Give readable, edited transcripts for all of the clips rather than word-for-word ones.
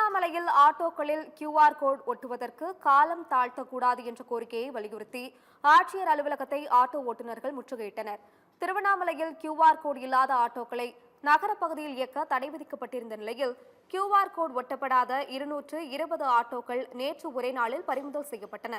திருவண்ணாமலையில் ஆட்டோக்களில் QR code ஒட்டுவதற்கு காலம் தாழ்த்தக்கூடாது என்ற கோரிக்கையை வலியுறுத்தி ஆட்சியர் அலுவலகத்தை ஆட்டோ ஓட்டுநர்கள் முற்றுகையிட்டனர். திருவண்ணாமலையில் QR கோட் இல்லாத ஆட்டோக்களை நகர பகுதியில் இயக்க தடை விதிக்கப்பட்டிருந்த நிலையில் QR கோட் ஒட்டப்படாத 220 ஆட்டோக்கள் நேற்று ஒரே நாளில் பறிமுதல் செய்யப்பட்டன.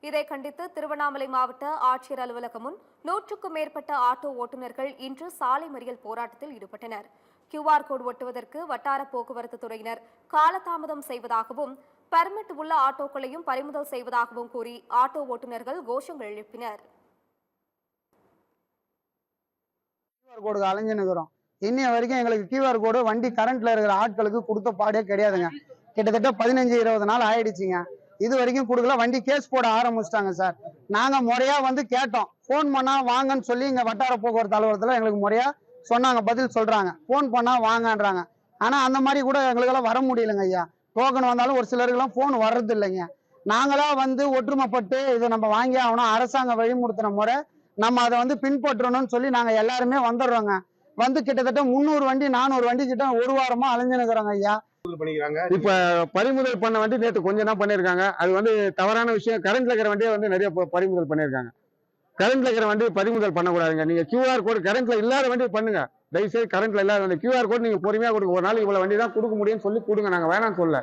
இதை கண்டித்து திருவண்ணாமலை மாவட்ட ஆட்சியர் அலுவலகம் முன் 100க்கும் மேற்பட்ட ஆட்டோ ஓட்டுநர்கள் இன்று சாலை மறியல் போராட்டத்தில் ஈடுபட்டனர். QR கோட் ஒட்டுவதற்கு வட்டார போக்குவரத்து துறையினர் காலதாமதம் செய்வதாகவும் பர்மிட் உள்ள ஆட்டோக்களையும் பறிமுதல் செய்வதாகவும் கூறி ஆட்டோ ஓட்டுநர்கள் கோஷங்கள் எழுப்பினர். QR கோடுக்கு அலைஞ்சுன்னுக்குறோம். இன்னைய வரைக்கும் எங்களுக்கு QR கோடு வண்டி கரண்ட்ல இருக்கிற ஆட்களுக்கு கொடுத்த பாடே கிடையாதுங்க. கிட்டத்தட்ட 15-20 நாள் ஆயிடுச்சுங்க. இது வரைக்கும் கொடுக்கல. வண்டி கேஸ் போட ஆரம்பிச்சிட்டாங்க சார். நாங்க முறையா வந்து கேட்டோம். போன் பண்ணா வாங்கன்னு சொல்லி இங்க வட்டார போக்குவரத்து அலுவலகத்துல எங்களுக்கு முறையா சொன்னாங்க, பதில் சொல்றாங்க. போன் பண்ணா வாங்கன்றாங்க. ஆனா அந்த மாதிரி கூட எங்களுக்கெல்லாம் வர முடியலங்க ஐயா. டோக்கன் வந்தாலும் ஒரு சிலருக்கெல்லாம் போன் வர்றது இல்லைங்க. நாங்களா வந்து ஒற்றுமைப்பட்டு இதை நம்ம வாங்கி ஆகணும், அரசாங்கம் வழிமுறுத்தின முறை நம்ம அதை வந்து பின்பற்றணும்னு சொல்லி நாங்க எல்லாருமே வந்துடுறோங்க. வந்து கிட்டத்தட்ட 300 வண்டி 400 வண்டி கிட்ட ஒரு வாரமா அலைஞ்சுனுக்குறோங்க ஐயா. இப்ப பறிமுதல் பண்ண வண்டி நேற்று கொஞ்சம் தான் பண்ணிருக்காங்க. அது வந்து தவறான விஷயம். கரண்ட்ல இருக்கிற வண்டியை வந்து நிறைய பறிமுதல் பண்ணிருக்காங்க. கரண்ட்ல இருக்கிற வண்டி பறிமுதல் பண்ணக்கூடாதுங்க. நீங்க QR கோடு கரண்ட்ல இல்லாத வண்டி பண்ணுங்க. தயவுசெய்து கரண்ட்ல இல்லாத வண்டி QR கோடு நீங்க பொறுமையா கொடுங்க. ஒரு நாளைக்கு இவ்வளவு வண்டி தான் கொடுக்க முடியும்னு சொல்லி கொடுங்க. நாங்க வேணாம்னு சொல்ல.